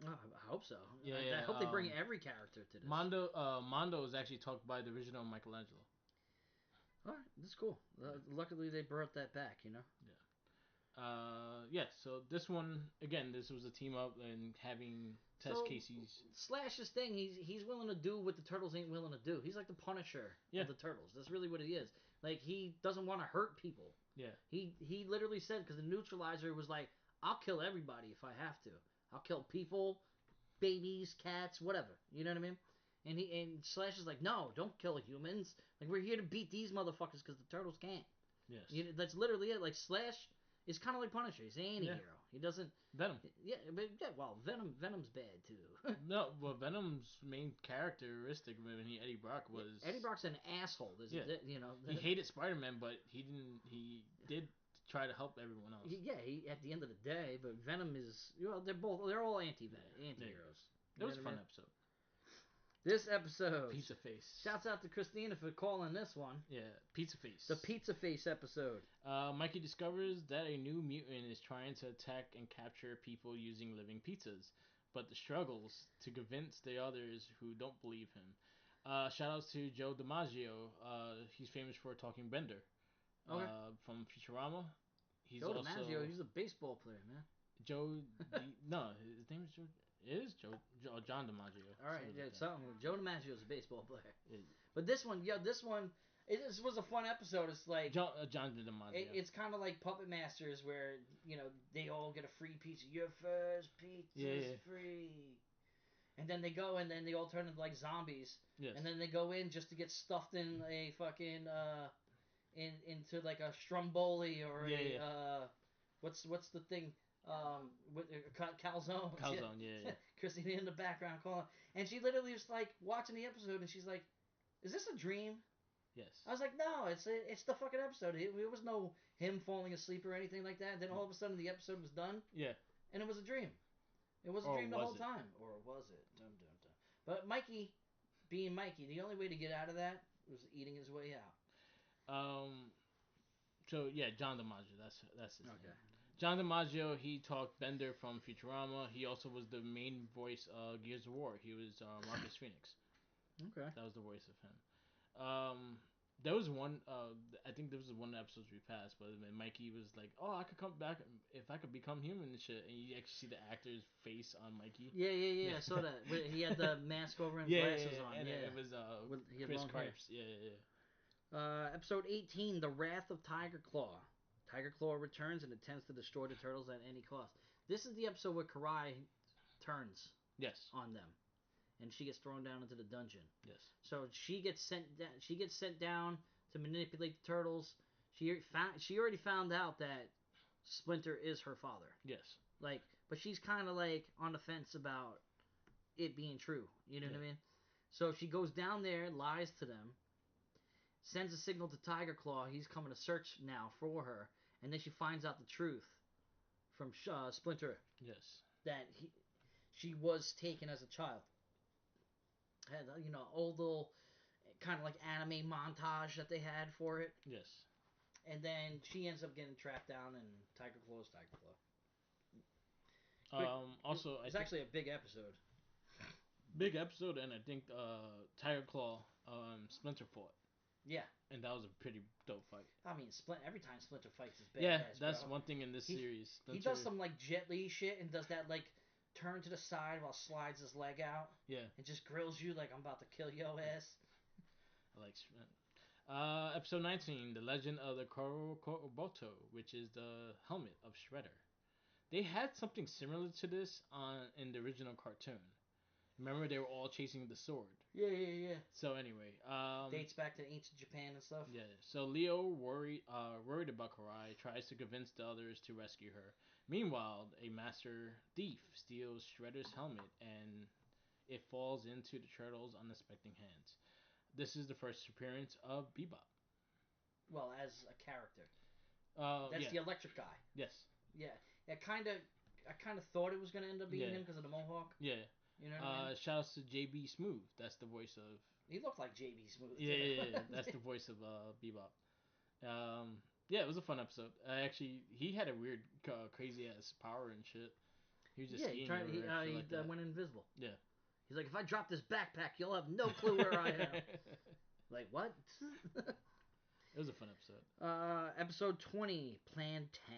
Oh, I hope so. Yeah. I hope they bring every character to this. Mondo is actually talked by the original Michelangelo. All right, that's cool. Luckily, they brought that back. You know. Yeah. So this one again, this was a team up and having Test Casey's Slash's thing. He's willing to do what the Turtles ain't willing to do. He's like the Punisher of the Turtles. That's really what he is. Like, he doesn't want to hurt people. Yeah. He literally said, because the Neutralizer was like, I'll kill everybody if I have to. I'll kill people, babies, cats, whatever. You know what I mean? And Slash is like, no, don't kill humans. Like, we're here to beat these motherfuckers because the Turtles can't. Yes. That's literally it. Like, Slash is kind of like Punisher. He's an anti-hero. He doesn't. Venom. Yeah, but yeah. Well, Venom's bad too. No, well, Venom's main characteristic when he Eddie Brock was Eddie Brock's an asshole. He hated Spider-Man, but he didn't. He did try to help everyone else. He at the end of the day, but Venom is they're all anti-heroes. It was a fun episode. This episode, Pizza Face. Shouts out to Christina for calling this one. Yeah, Pizza Face. The Pizza Face episode. Mikey discovers that a new mutant is trying to attack and capture people using living pizzas, but the struggles to convince the others who don't believe him. Shout outs to Joe DiMaggio. He's famous for talking Bender. Okay. From Futurama. Joe DiMaggio, he's a baseball player, man. No, his name is Joe. It is John DiMaggio. All right, yeah, something. Joe DiMaggio is a baseball player. Yeah. But this one, it was a fun episode. It's like John DiMaggio. It's kind of like Puppet Masters, where they all get a free pizza. Your first pizza's free. And then they go, and then they all turn into like zombies. Yes. And then they go in just to get stuffed in a fucking into like a stromboli or what's the thing with calzone. Calzone, yeah. Christina in the background calling, and she literally was like watching the episode, and she's like, "Is this a dream?" Yes. I was like, "No, it's the fucking episode. It was no him falling asleep or anything like that." Then all of a sudden the episode was done. Yeah. And it was a dream. It was a dream the whole time. Or was it? Dun, dun, dun. But Mikey, being Mikey, the only way to get out of that was eating his way out. So yeah, John DiMaggio. That's his name. John DiMaggio. He talked Bender from Futurama. He also was the main voice of Gears of War. He was Marcus Phoenix. Okay. That was the voice of him. There was one. I think this was one of the episodes we passed, but Mikey was like, "Oh, I could come back if I could become human and shit." And you actually see the actor's face on Mikey. Yeah. I saw that. He had the mask over and glasses on. And it was Chris Cripes. Yeah. Episode 18, The Wrath of Tiger Claw. Tiger Claw returns and attempts to destroy the turtles at any cost. This is the episode where Karai turns on them, and she gets thrown down into the dungeon. Yes. So she gets sent down to manipulate the turtles. She already found out that Splinter is her father. Yes. But she's kind of like on the fence about it being true. You know what I mean? So she goes down there, lies to them, sends a signal to Tiger Claw. He's coming to search now for her, and then she finds out the truth from Splinter. Yes. That she was taken as a child. Had old little kind of like anime montage that they had for it. Yes. And then she ends up getting tracked down, and Tiger Claw's Tiger Claw. Also, it's actually a big episode. Big episode, and I think Tiger Claw, Splinter fought. Yeah. And that was a pretty dope fight. I mean, every time Splinter fights is badass. Yeah, that's one thing in this series. He does some like Jet Li shit and does that like turn to the side while slides his leg out. Yeah. And just grills you like I'm about to kill your ass. I like episode 19, The Legend of the Koroboto, which is the helmet of Shredder. They had something similar to this in the original cartoon. Remember, they were all chasing the sword. Yeah. So anyway, dates back to ancient Japan and stuff. Yeah. So Leo, worried about Karai, tries to convince the others to rescue her. Meanwhile, a master thief steals Shredder's helmet, and it falls into the turtles' unsuspecting hands. This is the first appearance of Bebop. Well, as a character. That's the electric guy. Yes. Yeah. I kind of thought it was going to end up being him because of the mohawk. Yeah. You know what I mean? Shouts to JB Smooth. That's the voice of... He looked like JB Smooth. Yeah. That's the voice of Bebop. Yeah, it was a fun episode. He had a weird, crazy-ass power and shit. He was just skiing. He went invisible. Yeah. He's like, if I drop this backpack, you'll have no clue where I am. Like, what? It was a fun episode. Episode 20, Plan 10.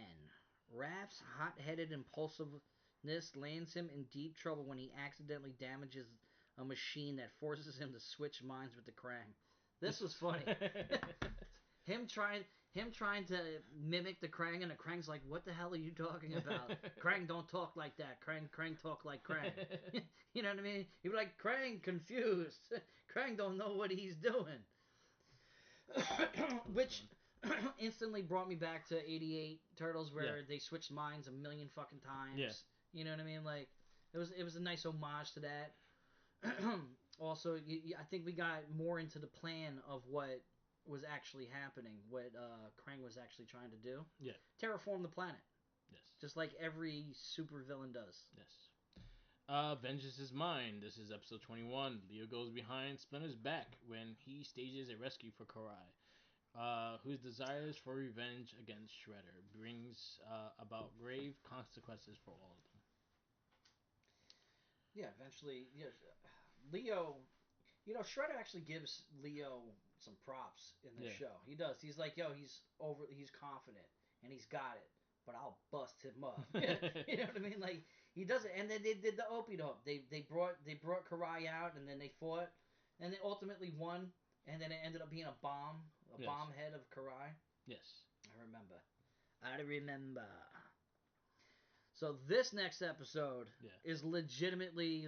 Raph's hot-headed impulsiveness lands him in deep trouble when he accidentally damages a machine that forces him to switch minds with the Krang. This was funny. Him trying to mimic the Krang, and the Krang's like, what the hell are you talking about? Krang don't talk like that. Krang talk like Krang. You know what I mean? He'd be like, Krang confused. Krang don't know what he's doing. instantly brought me back to '88 Turtles, where they switched minds a million fucking times. Yeah. You know what I mean? Like it was a nice homage to that. Also, I think we got more into the plan of what was actually happening, what Krang was actually trying to do. Yeah. Terraform the planet. Yes. Just like every super villain does. Yes. Vengeance is mine. This is episode 21. Leo goes behind Splinter's back when he stages a rescue for Karai, whose desires for revenge against Shredder brings about grave consequences for all of them. Yeah, eventually, Leo. Shredder actually gives Leo some props in this show. He does. He's like, yo, he's confident and he's got it, but I'll bust him up. You know what I mean? Like he does it, and then they did the Opie dope. They brought Karai out, and then they fought, and they ultimately won, and then it ended up being a bomb head of Karai. Yes. I remember. So this next episode is legitimately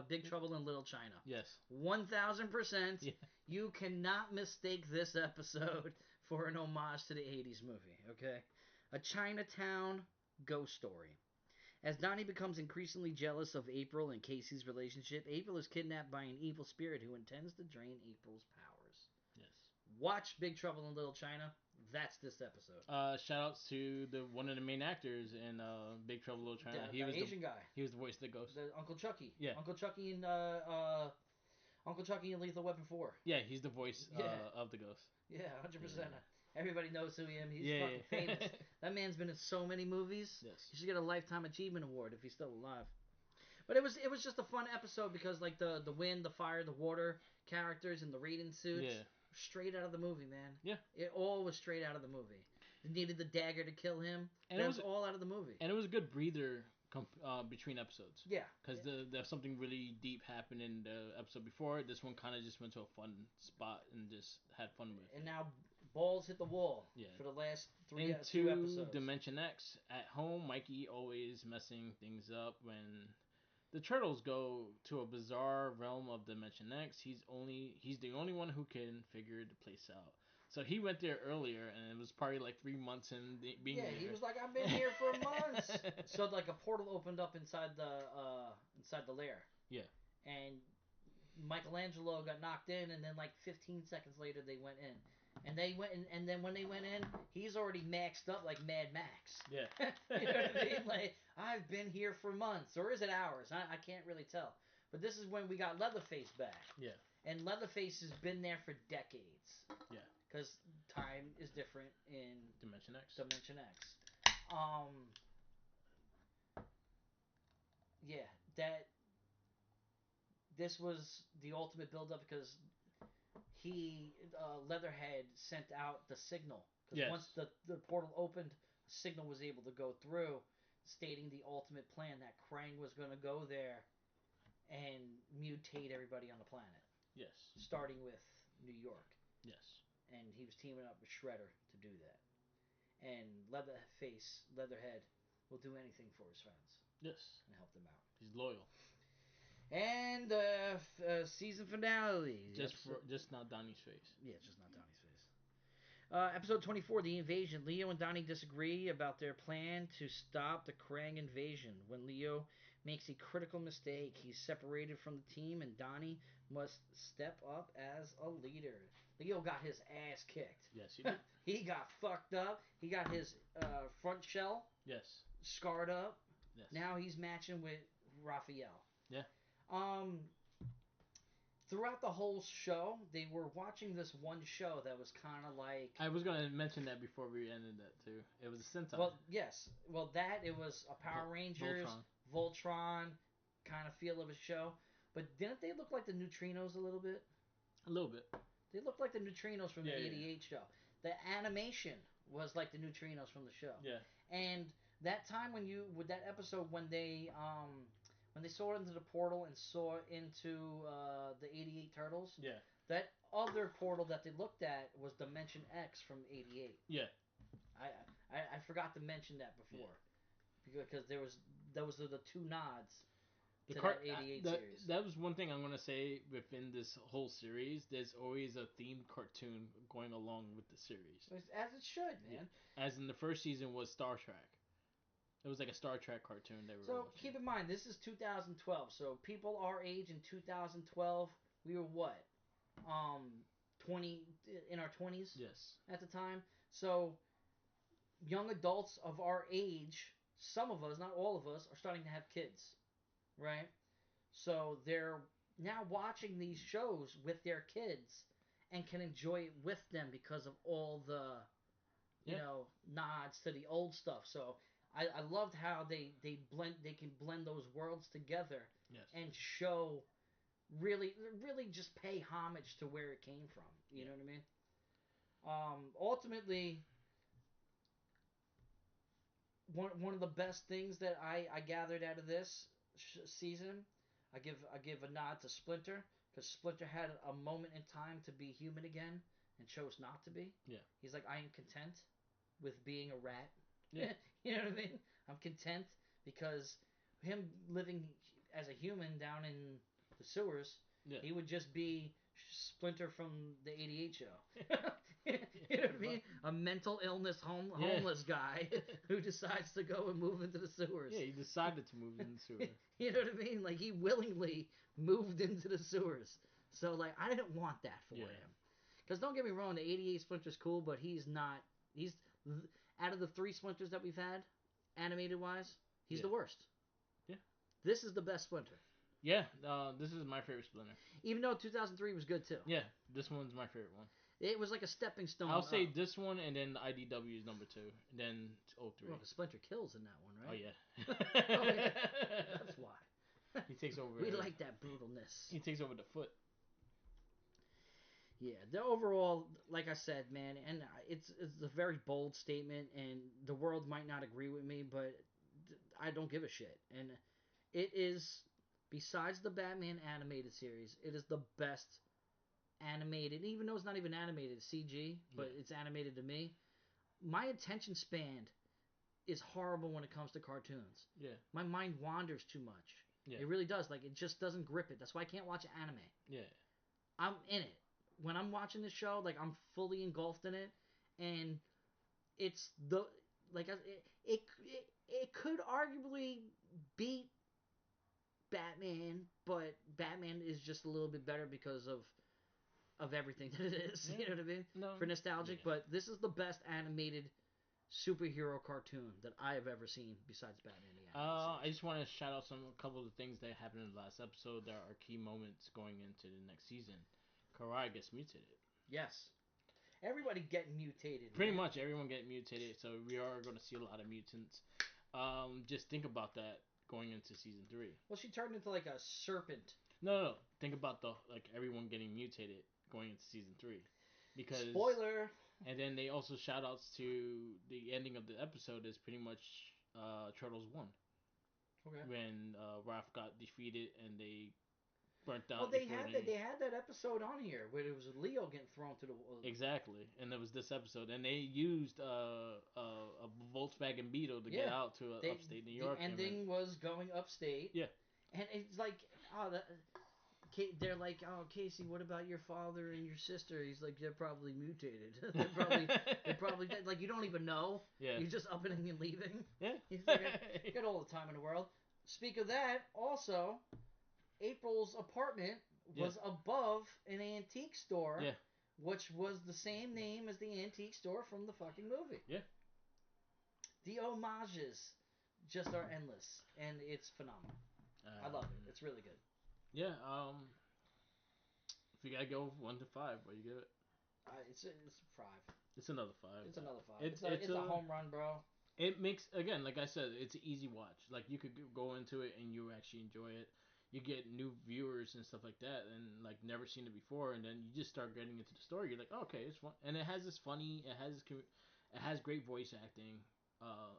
Big Trouble in Little China. Yes. 1000%. Yeah. You cannot mistake this episode for an homage to the 80s movie, okay? A Chinatown ghost story. As Donnie becomes increasingly jealous of April and Casey's relationship, April is kidnapped by an evil spirit who intends to drain April's powers. Yes. Watch Big Trouble in Little China. That's this episode. Shout outs to one of the main actors in Big Trouble in Little China. He was the Asian guy. He was the voice of the ghost. Uncle Chucky. Yeah. Uncle Chucky in Lethal Weapon 4. Yeah, he's the voice of the ghost. Yeah, 100%. Yeah. Everybody knows who he is. He's fucking famous. That man's been in so many movies. Yes. He should get a Lifetime Achievement Award if he's still alive. But it was just a fun episode because like the wind, the fire, the water characters in the Raiden suits, straight out of the movie, man. Yeah. It all was straight out of the movie. They needed the dagger to kill him. And it was all out of the movie. And it was a good breather between episodes. Yeah. Because there's something really deep happened in the episode before. This one kind of just went to a fun spot and just had fun with it. And now balls hit the wall for the last two episodes. Dimension X. At home, Mikey always messing things up. When the Turtles go to a bizarre realm of Dimension X, he's the only one who can figure the place out. So he went there earlier, and it was probably like 3 months in being there. Yeah, he was like, I've been here for months. So like a portal opened up inside the lair. Yeah. And Michelangelo got knocked in, and then like 15 seconds later they went in. And they went in, and then when they went in, he's already maxed up like Mad Max. Yeah. You know what I mean? Like, I've been here for months, or is it hours? I can't really tell. But this is when we got Leatherface back. Yeah. And Leatherface has been there for decades. Yeah. Because time is different in Dimension X. Yeah, this was the ultimate build-up because Leatherhead sent out the signal. Because once the portal opened, a signal was able to go through, stating the ultimate plan that Krang was going to go there and mutate everybody on the planet. Yes. Starting with New York. Yes. And he was teaming up with Shredder to do that. And Leatherhead, will do anything for his friends. Yes. And help them out. He's loyal. And season finale. Just not Donnie's face. Yeah, just not Donnie's face. Episode 24, The Invasion. Leo and Donnie disagree about their plan to stop the Krang invasion. When Leo makes a critical mistake, he's separated from the team, and Donnie must step up as a leader. Leo got his ass kicked. Yes, he did. He got fucked up. He got his front shell scarred up. Yes. Now he's matching with Raphael. Yeah. Throughout the whole show, they were watching this one show that was kind of like... I was going to mention that before we ended that, too. It was a Sentai. Well, yes. Well, it was a Power Rangers, Voltron kind of feel of a show. But didn't they look like the Neutrinos a little bit? A little bit. They looked like the Neutrinos from the 88 show. The animation was like the Neutrinos from the show. Yeah. And that time with that episode when they saw into the portal and saw into the 88 Turtles. Yeah. That other portal that they looked at was Dimension X from 88. Yeah. I forgot to mention that before. Yeah. Because those are the two nods The to cart that '88 that series. that was one thing I'm gonna say within this whole series. There's always a themed cartoon going along with the series. As it should, Yeah, man. as in the first season was Star Trek. It was like a Star Trek cartoon they were So watching. keep in mind, this is 2012. So people our age in 2012, we were what, 20 in our 20s Yes. at the time. So young adults of our age, some of us, not all of us, are starting to have kids, right? So they're now watching these shows with their kids and can enjoy it with them because of all the, you Yeah. know, nods to the old stuff. So I loved how they can blend those worlds together Yes. and show really just pay homage to where it came from. You Yeah. know what I mean? Ultimately, one of the best things that I gathered out of this season, I give a nod to Splinter, because Splinter had a moment in time to be human again and chose not to be. Yeah. He's like, I am content with being a rat. Yeah. You know what I mean? I'm content because him living as a human down in the sewers, Yeah. he would just be Splinter from the '88 show. Yeah. You know what I mean? A mental illness Yeah. homeless guy who decides to go and move into the sewers. Yeah, he decided to move in the sewer. You know what I mean? Like, he willingly moved into the sewers. So, like, I didn't want that for Yeah. him. Because don't get me wrong, the '88 Splinter's cool, but he's not. He's out of the three Splinters that we've had, animated wise, he's Yeah. the worst. Yeah. This is the best Splinter. Yeah, this is my favorite Splinter. Even though 2003 was good too. Yeah, this one's my favorite one. It was like a stepping stone. I'll say up. this one, and then IDW is number 2, and then 03. Well, Splinter kills in that one, Oh right? yeah. Oh, yeah. That's why. He takes over. We like that brutalness. He takes over the foot. Yeah, the overall, like I said, man, and it's a very bold statement, and the world might not agree with me, but I don't give a shit. And it is, besides the Batman animated series, it is the best animated. Even though it's not even animated, it's CG, but Yeah. it's animated to me. My attention span is horrible when it comes to cartoons. Yeah. My mind wanders too much. Yeah. It really does. Like, it just doesn't grip it. That's why I can't watch anime. Yeah. I'm in it. When I'm watching this show, like, I'm fully engulfed in it, and it's the like it could arguably beat Batman, but Batman is just a little bit better because of everything that it is. Yeah. You know what I mean? No. For nostalgic, Yeah. but this is the best animated superhero cartoon that I have ever seen besides Batman the animated I series. just want to shout out a couple of the things that happened in the last episode that are key moments going into the next season. Karai gets mutated. Yes. Everybody getting mutated. Pretty Man. much everyone get mutated, so we are going to see a lot of mutants. Just think about that going into season 3. Well, she turned into like a serpent. No. Think about the everyone getting mutated going into season 3, because Spoiler. and then they also shout outs to the ending of the episode is pretty much Turtles 1, Okay. when Raph got defeated and they burnt Well, down they before had they that episode on here where it was Leo getting thrown to the exactly, and there was this episode, and they used a Volkswagen Beetle to get Yeah. out to upstate New York. The ending was going upstate. Yeah. And it's like, they're like, oh, Casey, what about your father and your sister? He's like, they're probably mutated. they're probably dead. Like, you don't even know. Yeah. You're just upping and leaving. Yeah. He's like, I got all the time in the world. Speak of that, also, April's apartment was above an antique store, Yeah. which was the same name as the antique store from the fucking movie. Yeah. The homages just are endless, and it's phenomenal. I love it. It's really good. Yeah. If you gotta go 1 to 5, what you give it? It's 5. It's another 5. It's another 5. It's It's a home run, bro. It makes, again, like I said, it's an easy watch. Like, you could go into it and you actually enjoy it. You get new viewers and stuff like that, and like never seen it before, and then you just start getting into the story. You're like, oh, okay, it's fun, and it has this funny. It has great voice acting.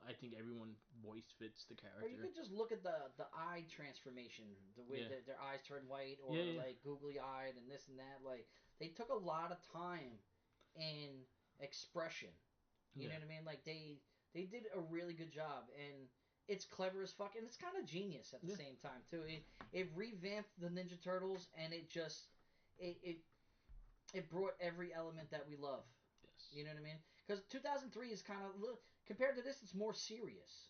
I think everyone voice fits the character. Or you could just look at the eye transformation, the way that their eyes turn white, or like googly eyed and this and that. Like, they took a lot of time in expression. You know what I mean? Like, they did a really good job, and it's clever as fuck, and it's kind of genius at the same time too. It revamped the Ninja Turtles, and it just it it, it brought every element that we love. Yes. You know what I mean? Because 2003 is kind of compared to this, it's more serious.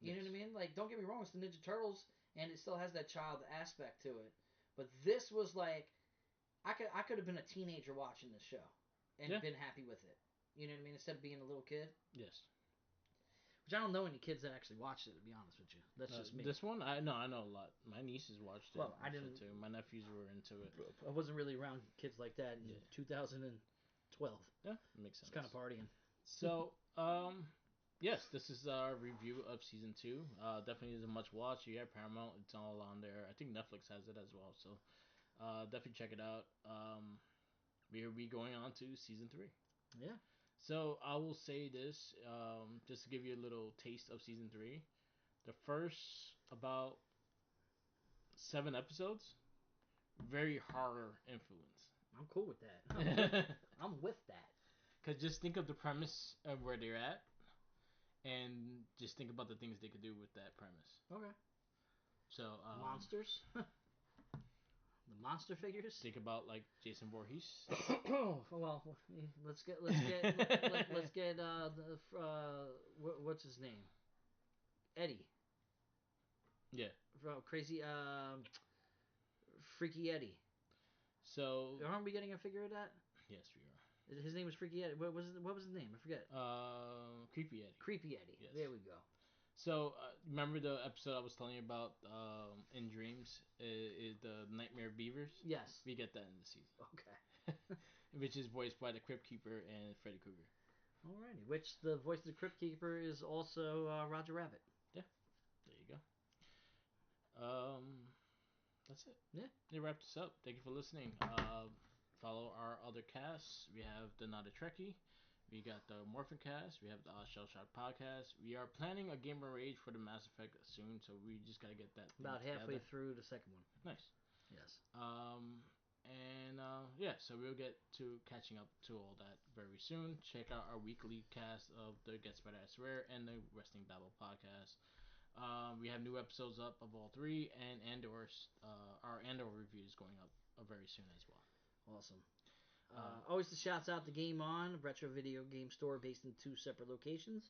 You know what I mean? Like, don't get me wrong, it's the Ninja Turtles, and it still has that child aspect to it. But this was like, I could have been a teenager watching this show, and been happy with it. You know what I mean? Instead of being a little kid. Yes. Which I don't know any kids that actually watched it. To be honest with you, that's just me. This one, I know a lot. My nieces watched it. Well, I didn't. Too. My nephews were into it. I wasn't really around kids like that in 2012. Yeah, makes sense. It's kind of partying. So, yes, this is our review of season 2. Definitely is a much watch. You have Paramount; it's all on there. I think Netflix has it as well. So, definitely check it out. We'll be going on to season 3. Yeah. So I will say this, just to give you a little taste of season 3. The first about 7 episodes, very horror influence. I'm cool with that. I'm with that. Cause just think of the premise of where they're at, and just think about the things they could do with that premise. Okay. So monsters. The monster figures. Think about like Jason Voorhees. Well, let's get what's his name? Eddie. Yeah. Crazy Freaky Eddie. So aren't we getting a figure of that? Yes, we are. His name was Freaky Eddie. What was his name? I forget. Creepy Eddie. Creepy Eddie. Yes. There we go. So remember the episode I was telling you about in Dreams? Is the Nightmare Beavers? Yes. We get that in the season. Okay. Which is voiced by the Crypt Keeper and Freddy Krueger. Alrighty. Which the voice of the Crypt Keeper is also Roger Rabbit. Yeah. There you go. That's it. Yeah. They wrapped us up. Thank you for listening. Follow our other casts. We have the Not a Trekkie. We got the Morphin Cast. We have the Shell Shock Podcast. We are planning a Gamer Rage for the Mass Effect soon, so we just gotta get that about halfway through the second one. Nice. Yes. Yeah, so we'll get to catching up to all that very soon. Check out our weekly cast of the Gets Better I Swear and the Wrestling Babble podcast. We have new episodes up of all 3, and our Andor review is going up very soon as well. Awesome. Always the shouts out to Game On, retro video game store based in 2 separate locations.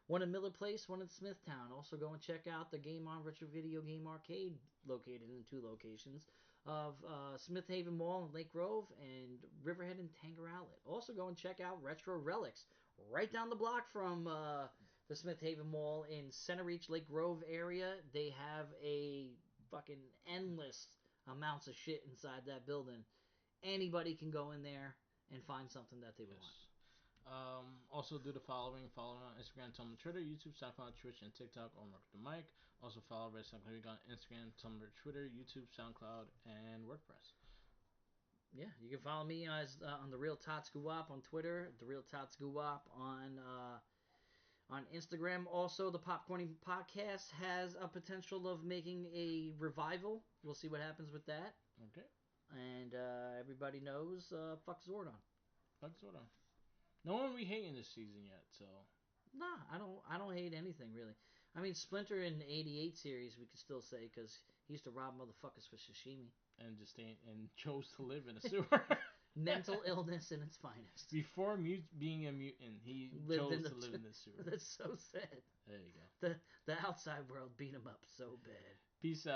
One in Miller Place, one in Smithtown. Also go and check out the Game On retro video game arcade located in 2 locations of Smith Haven Mall in Lake Grove and Riverhead and Tanger Outlet. Also go and check out Retro Relics right down the block from the Smith Haven Mall in Center Reach, Lake Grove area. They have a fucking endless amounts of shit inside that building. Anybody can go in there and find something that they would want. Also do the following. Follow me on Instagram, Tumblr, Twitter, YouTube, SoundCloud, Twitch, and TikTok on Mark the Mic. Also follow Wrestling Clinic on Instagram, Tumblr, Twitter, YouTube, SoundCloud, and WordPress. Yeah, you can follow me as on the Real Tots Guwap on Twitter, the Real Tots Guwap on Instagram. Also, the Popcorning Podcast has a potential of making a revival. We'll see what happens with that. Okay. And everybody knows, fuck Zordon. Fuck Zordon. No one we hate in this season yet, so. Nah, I don't hate anything really. I mean, Splinter in the '88 series, we could still say because he used to rob motherfuckers for sashimi. And chose to live in a sewer. Mental illness in its finest. Before being a mutant, he chose to live in the sewer. That's so sad. There you go. The outside world beat him up so bad. Peace out.